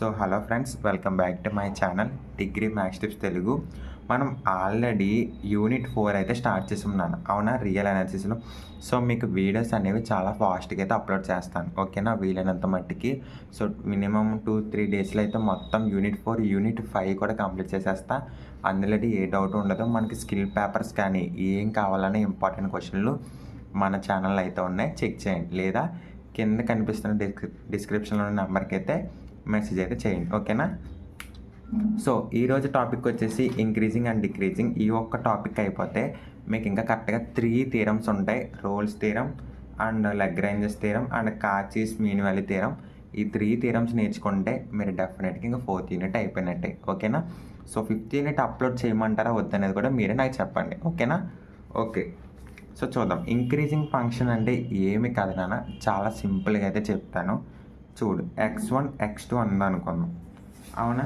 So hello friends, welcome back to my channel degree maths tips Telugu. మనం already unit 4 అయితే start చేసి ఉన్నాను, అవునా, రియల్ అనాలిసిస్లో. సో మీకు వీడియోస్ అనేవి చాలా ఫాస్ట్గా అయితే అప్లోడ్ చేస్తాను, ఓకేనా, వీలైనంత మట్టికి. సో మినిమం 2-3 డేస్లో అయితే మొత్తం యూనిట్ 4 యూనిట్ 5 కూడా కంప్లీట్ చేసేస్తా. అందులో ఏ డౌట్ ఉండదు. మనకి స్కిల్ పేపర్స్ కానీ ఏం కావాలనే ఇంపార్టెంట్ క్వశ్చన్లు మన ఛానల్లో అయితే ఉన్నాయి, చెక్ చేయండి. లేదా కింద కనిపిస్తున్న డిస్క్రిప్షన్లో ఉన్న నెంబర్కి అయితే మెసేజ్ అయితే చేయండి, ఓకేనా. సో ఈరోజు టాపిక్ వచ్చేసి ఇంక్రీజింగ్ అండ్ డిక్రీజింగ్. ఈ ఒక్క టాపిక్ అయిపోతే మీకు ఇంకా కరెక్ట్గా 3 థీరమ్స్ ఉంటాయి. Rolle's theorem and Lagrange's theorem and Cauchy's mean value theorem. ఈ 3 థీరమ్స్ నేర్చుకుంటే మీరు డెఫినెట్గా ఇంకా 4th యూనిట్ అయిపోయినట్టే, ఓకేనా. సో 5th యూనిట్ అప్లోడ్ చేయమంటారా వద్దనేది కూడా మీరే నాకు చెప్పండి, ఓకేనా. ఓకే, సో చూద్దాం. ఇంక్రీజింగ్ ఫంక్షన్ అంటే ఏమి కాదు నాన్న, చాలా సింపుల్గా అయితే చెప్తాను. చూడు, x1 x2 అనుకుందాం, అవునా.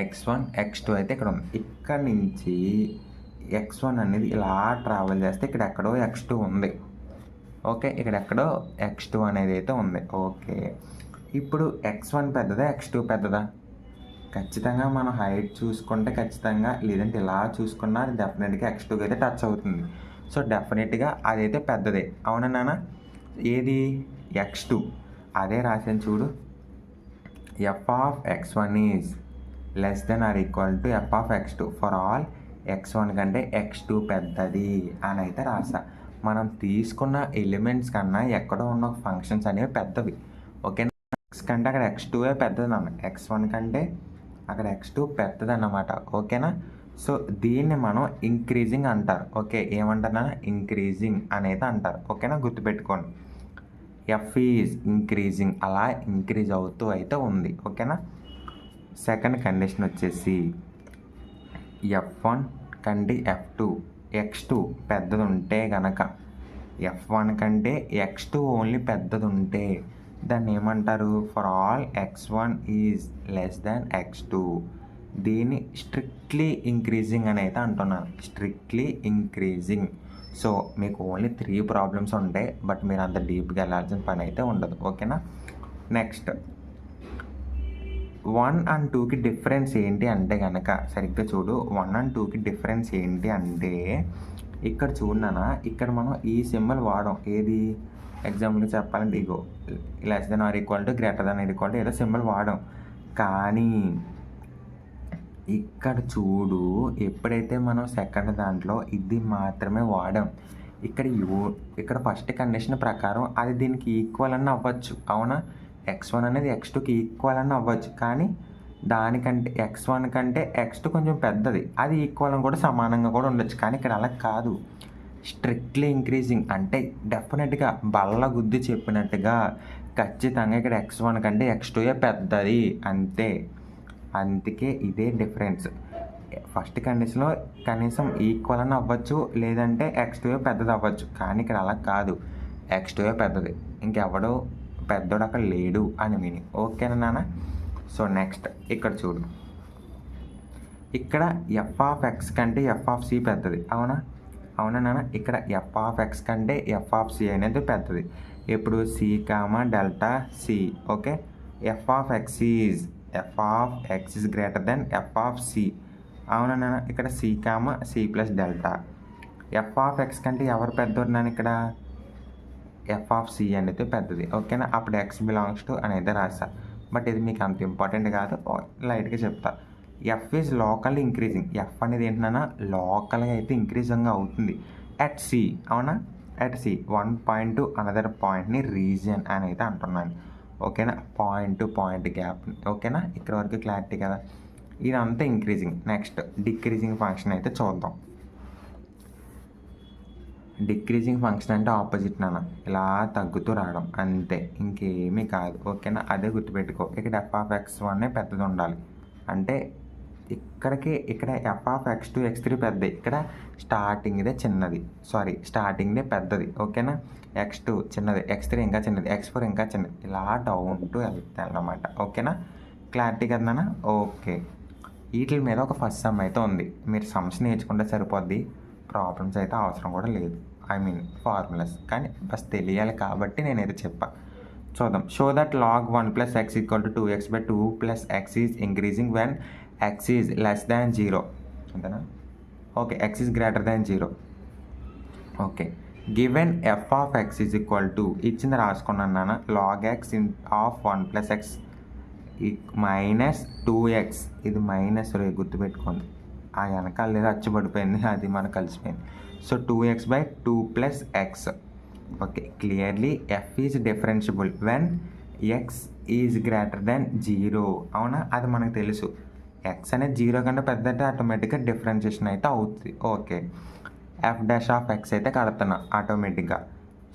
x1 x2 అయితే ఇక్కడ ఉంది. ఇక్కడ నుంచి x1 అనేది ఇలా ట్రావెల్ చేస్తే ఇక్కడ ఎక్కడో x2 ఉంది, ఓకే. ఇక్కడ ఎక్కడో x2 అనేది అయితే ఉంది, ఓకే. ఇప్పుడు x1 పెద్దదా x2 పెద్దదా? ఖచ్చితంగా మనం హైట్ చూసుకుంటే ఖచ్చితంగా, లేదంటే ఇలా చూసుకున్నా డెఫినెట్గా x2 అయితే టచ్ అవుతుంది. సో డెఫినెట్గా అదైతే పెద్దదే, అవునా నాన్న. ఏది? x2. అదే రాసాను చూడు, f of x1 is less than or equal to f of x2 for all x1 కంటే x2 పెద్దది అని అయితే రాసా. మనం తీసుకున్న ఎలిమెంట్స్ కన్నా ఎక్కడో ఉన్న ఫంక్షన్స్ అనేవి పెద్దవి, ఓకేనా. x కంటే అక్కడ x2 పెద్దది అన్న, x1 కంటే అక్కడ x2 పెద్దది అన్నమాట, ఓకేనా. సో దీన్ని మనం ఇంక్రీజింగ్ అంటారు, ఓకే. ఏమంటారా? ఇంక్రీజింగ్ అనేది అంటారు, ఓకేనా, గుర్తుపెట్టుకోండి. ఎఫ్ ఈజ్ ఇంక్రీజింగ్, అలా ఇంక్రీజ్ అవుతూ అయితే ఉంది, ఓకేనా. సెకండ్ కండిషన్ వచ్చేసి f1 కంటే f2 x2 పెద్దది ఉంటే గనక, f1 కంటే x2 ఓన్లీ పెద్దది ఉంటే దాన్ని ఏమంటారు? For all x1 is less than x2. దీన్ని స్ట్రిక్ట్లీ ఇంక్రీజింగ్ అని అయితే అంటున్నాను, స్ట్రిక్ట్లీ ఇంక్రీజింగ్. సో మీకు ఓన్లీ 3 ప్రాబ్లమ్స్ ఉంటాయి, బట్ మీరు అంత డీప్గా వెళ్ళాల్సిన పని అయితే ఉండదు, ఓకేనా. నెక్స్ట్ 1 and 2కి డిఫరెన్స్ ఏంటి అంటే కనుక, సరిగ్గా చూడు. 1 and 2కి డిఫరెన్స్ ఏంటి అంటే, ఇక్కడ చూడనా, ఇక్కడ మనం ఈ సింబల్ వాడాం. ఏది? ఎగ్జాంపుల్గా చెప్పాలంటే ఇగో, less than or equal to greater than or equal to ఏదో సింబల్ వాడాం. కానీ ఇక్కడ చూడు, ఎప్పుడైతే మనం సెకండ్ దాంట్లో ఇది మాత్రమే వాడాం, ఇక్కడ ఫస్ట్ కండిషన్ ప్రకారం అది దీనికి ఈక్వల్ అని అవ్వచ్చు, అవునా. x1 అనేది x2కి ఈక్వల్ అని అవ్వచ్చు, కానీ దానికంటే x1 కంటే x2 కొంచెం పెద్దది, అది ఈక్వల్ అని కూడా సమానంగా కూడా ఉండొచ్చు. కానీ ఇక్కడ అలా కాదు, స్ట్రిక్ట్లీ ఇంక్రీజింగ్ అంటే డెఫినెట్గా బల్ల గుద్ది చెప్పినట్టుగా ఖచ్చితంగా ఇక్కడ x1 కంటే x2 పెద్దది, అంతే. అందుకే ఇదే డిఫరెన్స్. ఫస్ట్ కండిషన్లో కనీసం ఈక్వల్ అని అవ్వచ్చు, లేదంటే x2 పెద్దది అవ్వచ్చు, కానీ ఇక్కడ అలా కాదు, x2 పెద్దది, ఇంకెవడో పెద్దోడు అక్కడ లేడు అని మీనింగ్, ఓకేనా నాన్న. సో నెక్స్ట్ ఇక్కడ చూడు, ఇక్కడ f of x కంటే f of c పెద్దది, అవునా నాన్న. ఇక్కడ f of x కంటే f of c అనేది పెద్దది. ఇప్పుడు c comma delta c, okay. f of x is greater than f of c, అవునా నాన్న. ఇక్కడ c comma c plus delta. f of x కంటే ఎవరు పెద్దోడు నాన్న? ఇక్కడ f of c అనేది పెద్దది, ఓకేనా. అప్పుడు x బిలాంగ్స్ టు అనేది రాసా, బట్ ఇది మీకు అంత ఇంపార్టెంట్ కాదు, లైట్గా చెప్తా. f is local increasing. f అనేది ఏంటన్నా, లోకల్గా అయితే ఇంక్రీజింగ్ అవుతుంది అట్ c, అవునా. At c 1 point to another పాయింట్ని రీజియన్ అని అయితే అంటున్నాను, ఓకేనా. పాయింట్ టు పాయింట్ గ్యాప్, ఓకేనా. ఇక్కడ వరకు క్లారిటీ కదా. ఇదంతా ఇంక్రీజింగ్. నెక్స్ట్ డిక్రీజింగ్ ఫంక్షన్ అయితే చూద్దాం. డిక్రీజింగ్ ఫంక్షన్ అంటే ఆపోజిట్ నాన్న, ఇలా తగ్గుతూ రావడం, అంతే, ఇంకేమీ కాదు, ఓకేనా. అదే గుర్తుపెట్టుకో. ఇక్కడ f of x1 పెద్దది ఉండాలి, అంటే ఇక్కడ f of x2 x3 పెద్దది, ఇక్కడ స్టార్టింగ్దే చిన్నది, స్టార్టింగ్దే పెద్దది, ఓకేనా. x2 చిన్నది, x3 ఇంకా చిన్నది, x4 ఇంకా చిన్నది, ఇలా డౌన్ టు వెళ్తాయి అన్నమాట, ఓకేనా. క్లారిటీ కదా నాన్న. ఓకే, వీటి మీద ఒక ఫస్ట్ సమ్ అయితే ఉంది, మీరు సమ్స్ నేర్చుకుంటే సరిపోద్ది, ప్రాబ్లమ్స్ అయితే అవసరం కూడా లేదు, ఐ మీన్ ఫార్ములాస్, కానీ బస్ తెలియాలి కాబట్టి నేనైతే చెప్పా. చూద్దాం. Show that log 1 plus x equal to 2x by 2 plus x is increasing when x is less than 0. అంతేనా? Okay, x is greater than 0. Okay, given f of x is equal to ఇచ్చింది రాసుకున్నాను నాన్న. Log x in of 1 plus x minus 2x. ఇది minus గుర్తుపెట్టుకోండి, ఆ వెనకాల లేదా అచ్చుపడిపోయింది, అది మనకు కలిసిపోయింది. So 2x by 2 plus X. Okay, clearly F is differentiable when x is greater than 0. అవునా? అది మనకు తెలుసు. ఎక్స్ అనేది 0 కంటే పెద్ద అంటే ఆటోమేటిక్గా డిఫరెన్షియేషన్ అయితే అవుతుంది. Okay, f dash of x అయితే కడుతున్నా ఆటోమేటిక్గా.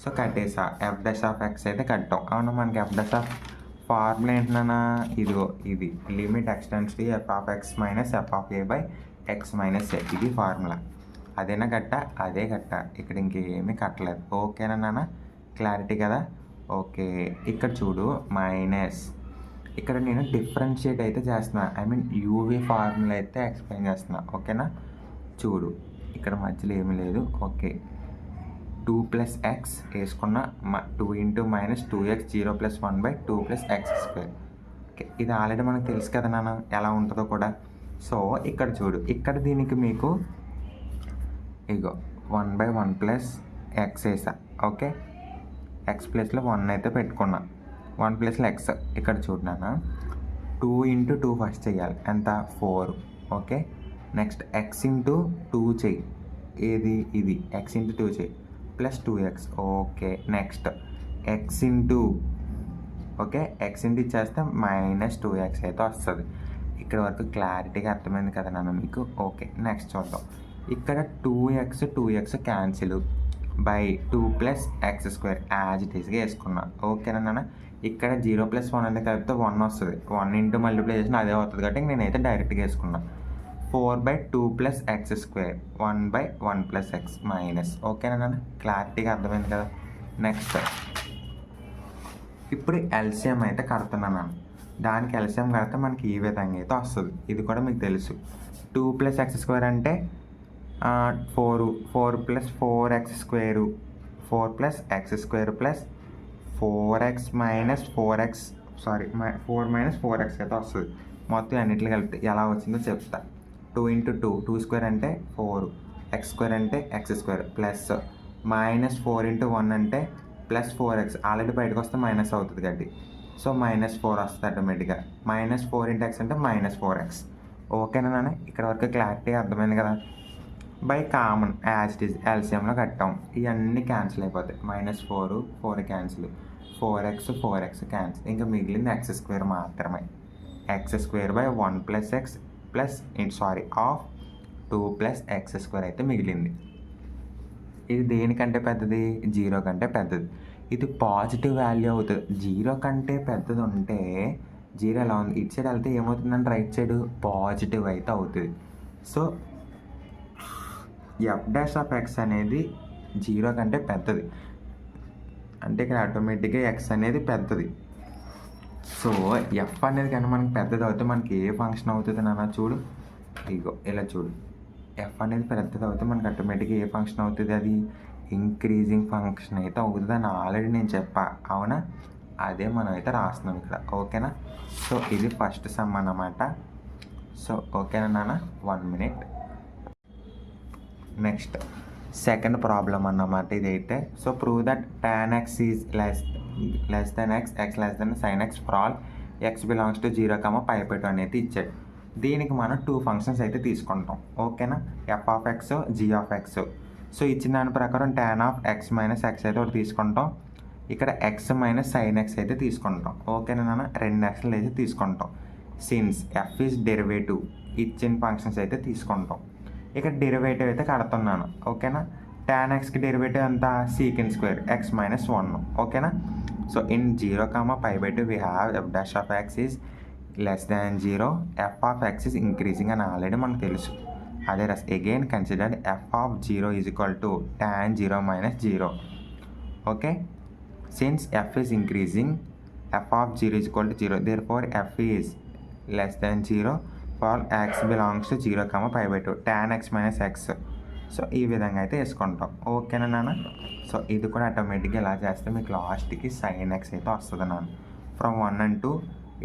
సో కట్టేసా, ఎఫ్ డాష్ ఆఫ్ ఎక్స్ అయితే కట్టాం. అవునా? మనకి ఎఫ్ డాష్ ఆఫ్ ఫార్ములా ఏంటన్నా, ఇదిగో ఇది limit x tends to f of x minus f of a by x minus a. ఇది ఫార్ములా. అదేనా కట్ట? అదే కట్ట. ఇక్కడ ఇంకేమీ కట్టలేదు. ఓకేనా నాన్న? క్లారిటీ కదా? ఓకే, ఇక్కడ చూడు మైనస్. ఇక్కడ నేను డిఫరెన్షియేట్ అయితే చేస్తున్నా, ఐ మీన్ యూవీ ఫార్ములా అయితే ఎక్స్ప్లెయిన్ చేస్తున్నా. ఓకేనా? చూడు, ఇక్కడ మధ్యలో ఏమీ లేదు. ఓకే, 2 ప్లస్ ఎక్స్ వేసుకున్న 2 into minus 2x 0 plus 1 by 2 plus x square. Okay, ఇది ఆల్రెడీ మనకు తెలుసు కదా నాన్న ఎలా ఉంటుందో కూడా. సో ఇక్కడ చూడు, ఇక్కడ దీనికి మీకు ఇగో 1 బై 1 ప్లస్ ఎక్స్ వేసా. ఓకే, ఎక్స్ ప్లస్లో 1 అయితే పెట్టుకున్నా, 1 ప్లస్లో ఎక్స్. ఇక్కడ చూడు నాన్న, 2 ఇంటూ 2 ఫస్ట్ చేయాలి, ఎంత? 4. ఓకే, నెక్స్ట్ ఎక్స్ ఇంటూ 2 చెయ్యి, ఏది? ఇది ఎక్స్ ఇంటూ 2 చెయ్యి plus 2x. Okay, next X into, okay X into ఇచ్చేస్తే మైనస్ 2x అయితే వస్తుంది. ఇక్కడ వరకు క్లారిటీగా అర్థమైంది కదా నాన్న మీకు? ఓకే, నెక్స్ట్ చూద్దాం. ఇక్కడ 2x cancel by 2 plus x square as it ఈస్గా వేసుకున్నా. ఓకేనా నాన్న? ఇక్కడ 0 ప్లస్ 1 అనేది కలిపితే 1 వస్తుంది. 1 ఇంటూ మల్టిప్లికేషన్ అదే అవుతుంది కాబట్టి నేనైతే డైరెక్ట్గా వేసుకున్నా. 4 by 2 plus x square 1 by 1 plus x minus. ఓకేనా నాన్న? క్లారిటీగా అర్థమైంది కదా? నెక్స్ట్ ఇప్పుడు ఎల్సిఎం అయితే కడుతున్నాను. దానికి ఎల్సిఎం కడితే మనకి ఈ విధంగా అయితే వస్తుంది. ఇది కూడా మీకు తెలుసు. 2 ప్లస్ ఎక్స్ స్క్వేర్ అంటే 4 plus 4x square, 4 plus x square plus 4x minus 4x, sorry 4 minus 4x అయితే వస్తుంది. మొత్తం అన్నింటిలో కలిపితే ఎలా వచ్చిందో చెప్తా. 2 ఇంటూ 2 స్క్వేర్ అంటే 4, ఎక్స్ స్క్వేర్ అంటే X square plus minus 4 into 1 అంటే ప్లస్ 4x. ఆల్రెడీ బయటకు వస్తే మైనస్ అవుతుంది కాబట్టి సో మైనస్ 4 వస్తుంది ఆటోమేటిక్గా. మైనస్ 4 ఇంటూ ఎక్స్ అంటే మైనస్ 4x. ఓకేనా నాన్న? ఇక్కడ వరకు క్లారిటీగా అర్థమైంది కదా? By common as it is ఎల్సిఎంలో కట్టాం. ఇవన్నీ క్యాన్సిల్ అయిపోతాయి. -4 క్యాన్సిల్, 4x క్యాన్సిల్, ఇంకా మిగిలింది ఎక్స్ స్క్వేర్ మాత్రమే. X square by 1 plus X plus of 2 plus x square అయితే మిగిలింది. ఇది దేనికంటే పెద్దది? 0 కంటే పెద్దది. ఇది పాజిటివ్ వాల్యూ అవుతుంది. 0 కంటే పెద్దది ఉంటే 0 ఎలా ఉంది, ఇటు సైడ్ వెళ్తే ఏమవుతుందంటే రైట్ సైడ్ పాజిటివ్ అయితే అవుతుంది. So F dash of X అనేది 0 కంటే పెద్దది అంటే ఇక్కడ ఆటోమేటిక్గా ఎక్స్ అనేది పెద్దది. సో ఎఫ్ అనేది కానీ మనకి పెద్దది అవుతే మనకి ఏ ఫంక్షన్ అవుతుంది నాన్న? చూడు, ఇగో ఇలా చూడు, ఎఫ్ అనేది పెద్దది అవుతే మనకి ఆటోమేటిక్గా ఏ ఫంక్షన్ అవుతుంది? అది ఇంక్రీజింగ్ ఫంక్షన్ అయితే అవుతుంది అని ఆల్రెడీ నేను చెప్పా. అవునా? అదే మనం అయితే రాస్తున్నాం ఇక్కడ. ఓకేనా? సో ఇది ఫస్ట్ సమ్ అన్నమాట. సో ఓకేనా నాన్న? 1 మినిట్. నెక్స్ట్ సెకండ్ ప్రాబ్లం అన్నమాట ఇదైతే. So prove that tan x is less then x less than sin x for all x belongs to 0, π/2 అనేది ఇచ్చాడు. దీనికి మనం 2 ఫంక్షన్స్ అయితే తీసుకుంటాం. ఓకేనా? F of x, g of x. So ఇచ్చిన దాని ప్రకారం tan of x minus x అయితే ఒకటి తీసుకుంటాం. ఇక్కడ x మైనస్ sin x అయితే తీసుకుంటాం. ఓకేనా నాన్న? 2 xలు అయితే తీసుకుంటాం. సిన్స్ ఎఫ్ ఈజ్ డెరివేటివ్, ఇచ్చిన ఫంక్షన్స్ అయితే తీసుకుంటాం. ఇక్కడ డెరివేటివ్ అయితే కడుతున్నాను. ఓకేనా? tan xకి డెరివేటివ్ ఎంత? Secant square x minus 1. ఓకేనా? So in 0, π/2 we have f dash of x is less than 0, f of x is increasing అని ఆల్రెడీ మనకు తెలుసు. అదే again considered f of 0 is equal to tan 0 minus 0. Okay, since f is increasing, f of 0 is equal to 0, therefore F is less than 0 for x belongs to 0, π/2. tan x minus x so ఈ విధంగా అయితే వేసుకుంటాం. ఓకేనా నాన్న? So ఇది కూడా ఆటోమేటిక్గా ఇలా చేస్తే మీకు లాస్ట్కి sin x అయితే వస్తుంది నాన్న. ఫ్రమ్ 1 and 2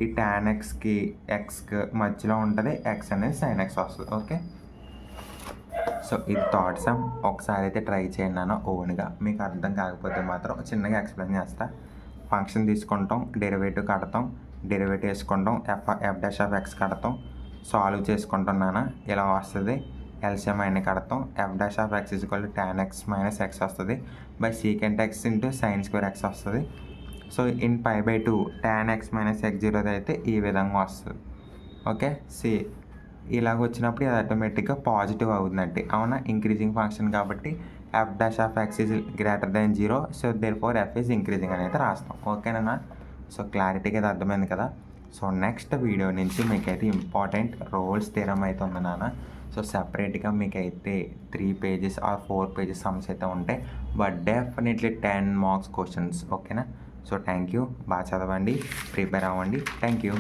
ఈ tan xకి ఎక్స్కి మధ్యలో ఉంటుంది, x అనేది sin x వస్తుంది. ఓకే, సో ఇది థర్డ్ సమ్. ఒకసారి అయితే ట్రై చేయండి నాన్న ఓన్గా. మీకు అర్థం కాకపోతే మాత్రం చిన్నగా ఎక్స్ప్లెయిన్ చేస్తా. ఫంక్షన్ తీసుకుంటాం, డెరివేటివ్ కడతాం, డెరివేటివ్ వేసుకుంటాం, f'(x) కడతాం, సాల్వ్ చేసుకుంటాం నాన్న. ఇలా వస్తుంది. ఎల్సిఎం అయిన కడతాం. f'(x) tan x - x వస్తుంది by secant x into sin² x వస్తుంది. So in π/2 tan x - x0 అయితే ఈ విధంగా వస్తుంది. ఓకే, ఇలాగ వచ్చినప్పుడు ఇది ఆటోమేటిక్గా పాజిటివ్ అవుతుందండి. అవునా? ఇంక్రీజింగ్ ఫంక్షన్ కాబట్టి f'(x) > 0, so therefore f is increasing అనేది రాస్తాం. ఓకేనా? సో క్లారిటీగా ఇది అర్థమైంది కదా. సో నెక్స్ట్ వీడియో నుంచి మీకైతే ఇంపార్టెంట్ రోల్స్ థియరమ్ అయితే ఉంది నాన్న. సో సెపరేట్గా మీకైతే 3 pages ఆర్ 4 pages సమ్స్ అయితే ఉంటాయి, బట్ డెఫినెట్లీ 10 marks క్వశ్చన్స్. ఓకేనా? So thank you. బాగా చదవండి, ప్రిపేర్ అవ్వండి. Thank you.